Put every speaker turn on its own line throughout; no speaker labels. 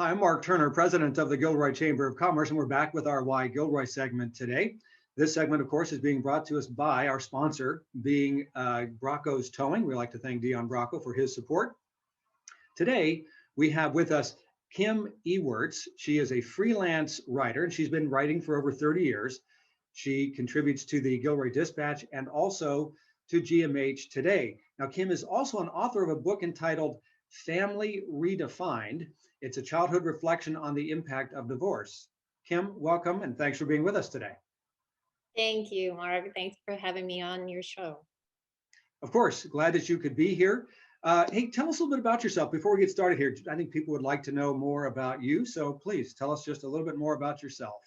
Hi, I'm Mark Turner, president of the Gilroy Chamber of Commerce, and we're back with our Why Gilroy segment today. This segment, of course, is being brought to us by our sponsor, being Bracco's Towing. We'd like to thank Dion Bracco for his support. Today, we have with us Kim Ewertz. She is a freelance writer, and she's been writing for over 30 years. She contributes to the Gilroy Dispatch and also to GMHToday. Now, Kim is also an author of a book entitled Family Redefined. It's a childhood reflection on the impact of divorce. Kim, welcome, and thanks for being with us today.
Thank you, Mark. Thanks for having me on your show.
Of course, glad that you could be here. Hey, tell us a little bit about yourself before we get started here. I think people would like to know more about you, so please tell us just a little bit more about yourself.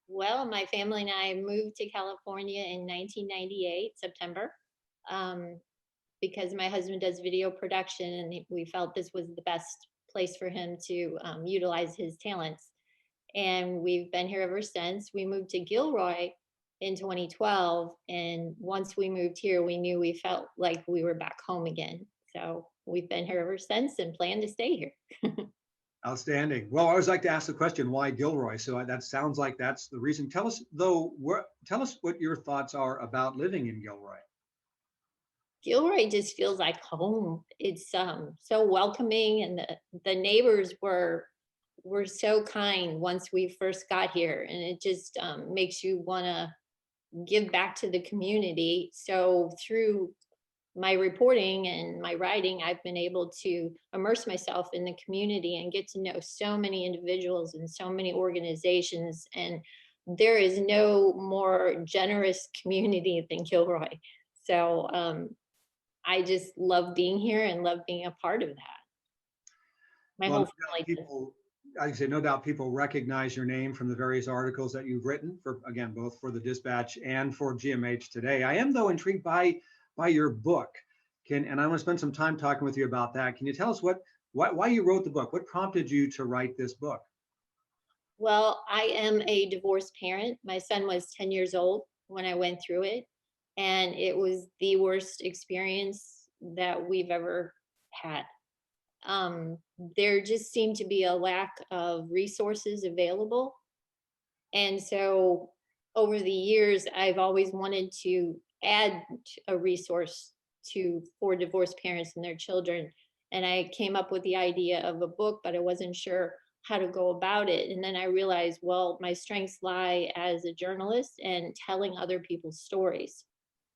Well, my family and I moved to California in 1998, September, because my husband does video production, and we felt this was the best place for him to utilize his talents. And we've been here ever since. We moved to Gilroy in 2012, and once we moved here, we knew we felt like we were back home again. So we've been here ever since and plan to stay here.
Outstanding. Well, I always like to ask the question, why Gilroy? So that sounds like that's the reason. Tell us, though, tell us what your thoughts are about living in Gilroy.
Gilroy just feels like home. It's so welcoming, and the neighbors were so kind once we first got here, and it just makes you want to give back to the community. So through my reporting and my writing, I've been able to immerse myself in the community and get to know so many individuals and so many organizations, and there is no more generous community than Gilroy. So I just love being here and love being a part of that. My whole family.
I say no doubt people recognize your name from the various articles that you've written for, again, both for the Dispatch and for GMHToday. I am, though, intrigued by your book. And I want to spend some time talking with you about that. Can you tell us why you wrote the book? What prompted you to write this book?
Well, I am a divorced parent. My son was 10 years old when I went through it, and it was the worst experience that we've ever had. There just seemed to be a lack of resources available. And so over the years, I've always wanted to add a resource for divorced parents and their children. And I came up with the idea of a book, but I wasn't sure how to go about it. And then I realized, well, my strengths lie as a journalist and telling other people's stories.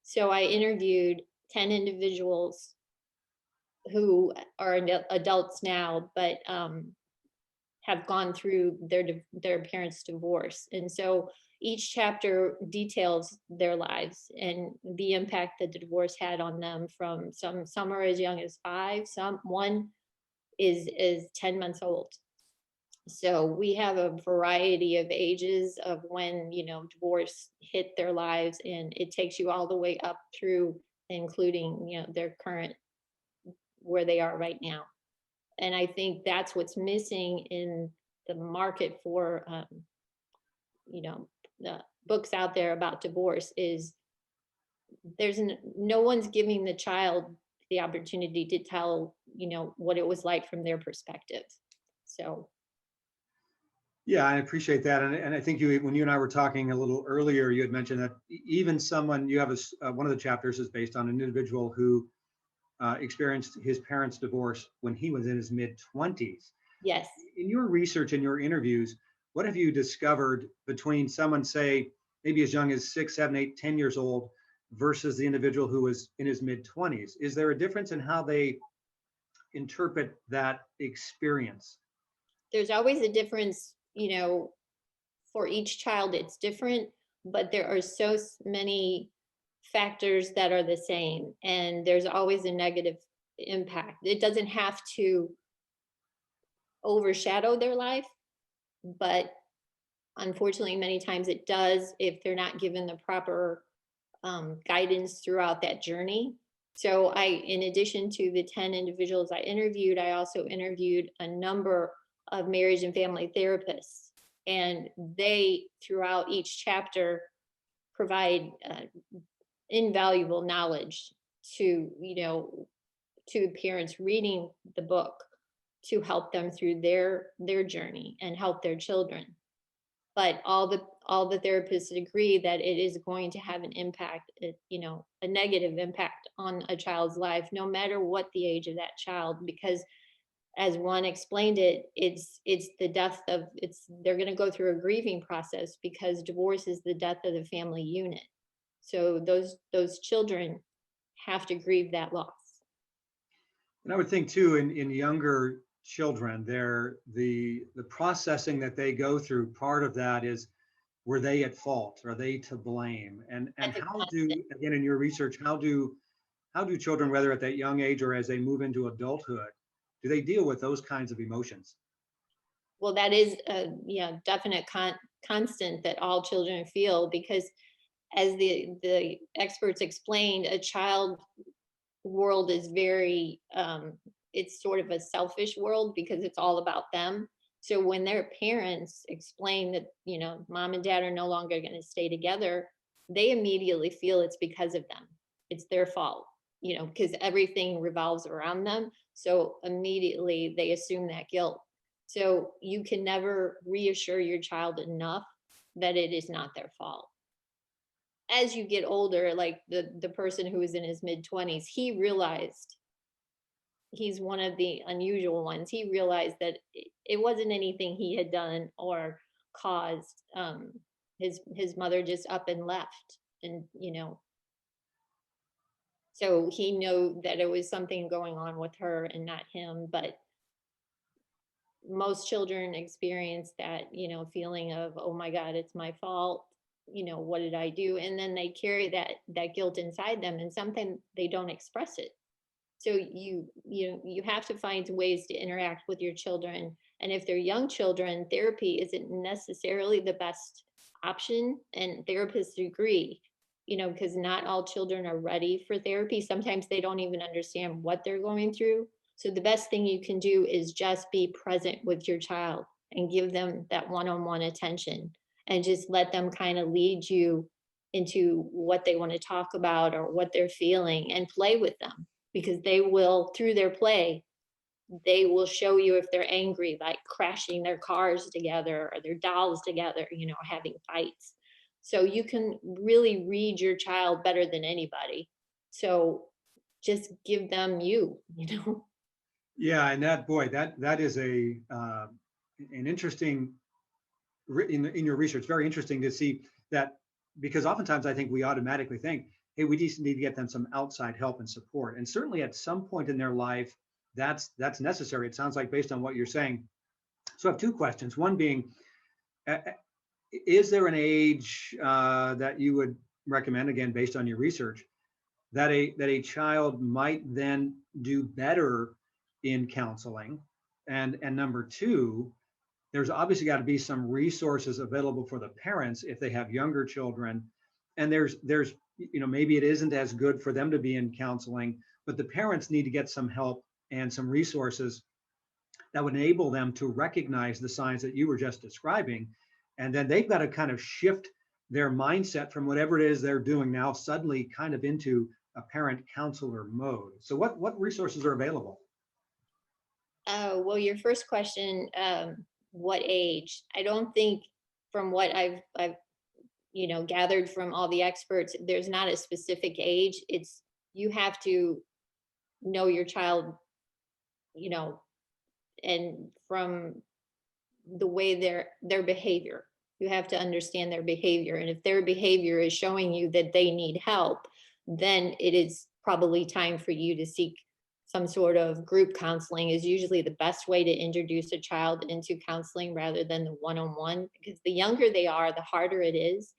So I interviewed 10 individuals who are adults now, but have gone through their parents' divorce. And so each chapter details their lives and the impact that the divorce had on them. From some are as young as 5, one is 10 months old. So we have a variety of ages of when, divorce hit their lives, and it takes you all the way up through, including, their current, where they are right now. And I think that's what's missing in the market for, the books out there about divorce is there's no one's giving the child the opportunity to tell, what it was like from their perspective. So.
Yeah, I appreciate that. And I think when you and I were talking a little earlier, you had mentioned that even you have one of the chapters is based on an individual who experienced his parents' divorce when he was in his mid-20s.
Yes.
In your research and your interviews, what have you discovered between someone, say, maybe as young as 6, 7, 8, 10 years old versus the individual who was in his mid-20s? Is there a difference in how they interpret that experience?
There's always a difference, for each child it's different, but there are so many factors that are the same, and there's always a negative impact. It doesn't have to overshadow their life, but unfortunately many times it does if they're not given the proper guidance throughout that journey. So in addition to the 10 individuals I interviewed, I also interviewed a number of marriage and family therapists, and they, throughout each chapter, provide invaluable knowledge to, to parents reading the book, to help them through their journey and help their children. But all the therapists agree that it is going to have an impact, a negative impact on a child's life, no matter what the age of that child, because as one explained it, it's the death of it's they're going to go through a grieving process because divorce is the death of the family unit. So those children have to grieve that loss.
And I would think too, in younger children, the processing that they go through, part of that is, were they at fault? Are they to blame? And
That's a
how do,
constant.
again, in your research, how do children, whether at that young age or as they move into adulthood, do they deal with those kinds of emotions?
Well, that is a definite constant that all children feel, because as the experts explained, a child world is very it's sort of a selfish world because it's all about them. So when their parents explain that, mom and dad are no longer going to stay together, they immediately feel it's because of them. It's their fault, because everything revolves around them. So immediately they assume that guilt. So you can never reassure your child enough that it is not their fault. As you get older, like the person who was in his mid-20s, he realized, he's one of the unusual ones, he realized that it wasn't anything he had done or caused. His mother just up and left, and so he knew that it was something going on with her and not him. But most children experience that, feeling of, oh my God, it's my fault. What did I do? And then they carry that guilt inside them, and sometimes they don't express it. So you have to find ways to interact with your children. And if they're young children, therapy isn't necessarily the best option. And therapists agree, because not all children are ready for therapy. Sometimes they don't even understand what they're going through. So the best thing you can do is just be present with your child and give them that one-on-one attention, and just let them kind of lead you into what they want to talk about or what they're feeling, and play with them, because they will, through their play, they will show you if they're angry, like crashing their cars together or their dolls together, having fights. So you can really read your child better than anybody. So just give them you.
Yeah, and that, boy, that is an interesting, in your research, very interesting to see that, because oftentimes I think we automatically think, hey, we just need to get them some outside help and support. And certainly at some point in their life, that's necessary. It sounds like, based on what you're saying. So I have two questions. One being, uh, is there an age that you would recommend, again, based on your research, that a child might then do better in counseling? And number two, there's obviously got to be some resources available for the parents if they have younger children. And there's maybe it isn't as good for them to be in counseling, but the parents need to get some help and some resources that would enable them to recognize the signs that you were just describing. And then they've got to kind of shift their mindset from whatever it is they're doing now, suddenly kind of into a parent counselor mode. So what resources are available?
Well, your first question, what age? I don't think, from what I've gathered from all the experts, there's not a specific age. It's, you have to know your child, you know, and from the way their behavior, you have to understand their behavior. And if their behavior is showing you that they need help, then it is probably time for you to seek some sort of group counseling. Is usually the best way to introduce a child into counseling, rather than the one-on-one, because the younger they are, the harder it is.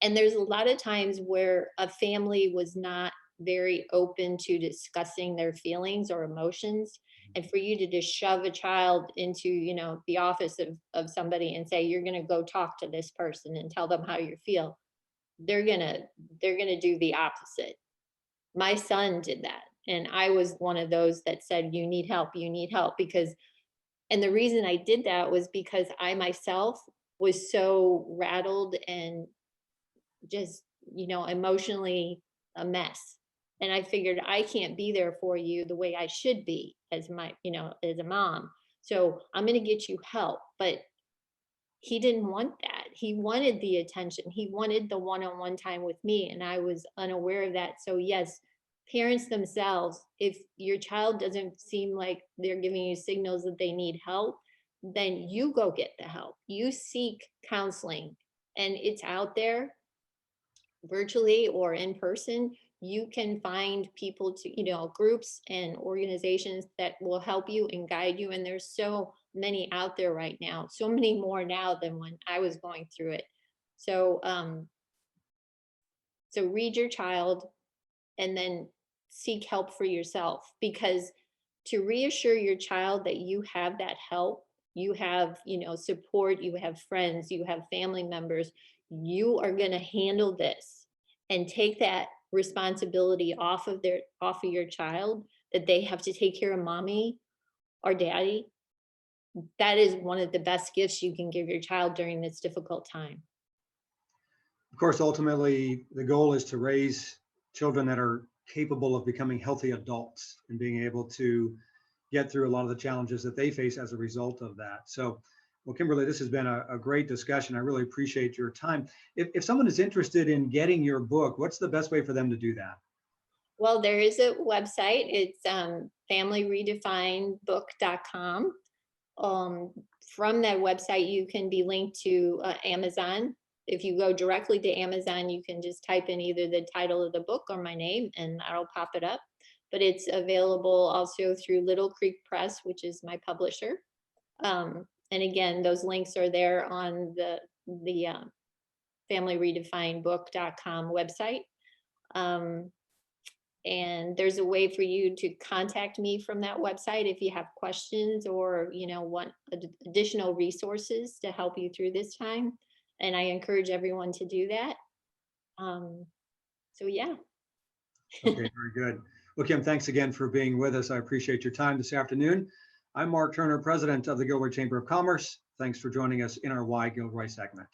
And there's a lot of times where a family was not very open to discussing their feelings or emotions. And for you to just shove a child into, the office of somebody and say, you're going to go talk to this person and tell them how you feel, they're going to do the opposite. My son did that. And I was one of those that said, you need help, because, and the reason I did that was because I myself was so rattled and just, emotionally a mess. And I figured, I can't be there for you the way I should be as as a mom. So I'm going to get you help. But he didn't want that. He wanted the attention. He wanted the one-on-one time with me, and I was unaware of that. So yes, parents themselves, if your child doesn't seem like they're giving you signals that they need help, then you go get the help. You seek counseling, and it's out there virtually or in person. You can find people to, groups and organizations that will help you and guide you. And there's so many out there right now, so many more now than when I was going through it. So, so read your child and then seek help for yourself, because to reassure your child that you have that help, you have, support, you have friends, you have family members, you are going to handle this and take that responsibility off of your child, that they have to take care of mommy or daddy. That is one of the best gifts you can give your child during this difficult time.
Of course, ultimately, the goal is to raise children that are capable of becoming healthy adults and being able to get through a lot of the challenges that they face as a result of that. So, well, Kimberly, this has been a great discussion. I really appreciate your time. If someone is interested in getting your book, what's the best way for them to do that?
Well, there is a website. It's familyredefinedbook.com. From that website, you can be linked to Amazon. If you go directly to Amazon, you can just type in either the title of the book or my name, and that'll pop it up. But it's available also through Little Creek Press, which is my publisher. And again, those links are there on the familyredefinedbook.com website. And there's a way for you to contact me from that website if you have questions or, want additional resources to help you through this time. And I encourage everyone to do that. So yeah.
Okay, very good. Well, Kim, thanks again for being with us. I appreciate your time this afternoon. I'm Mark Turner, president of the Gilroy Chamber of Commerce. Thanks for joining us in our Why Gilroy segment.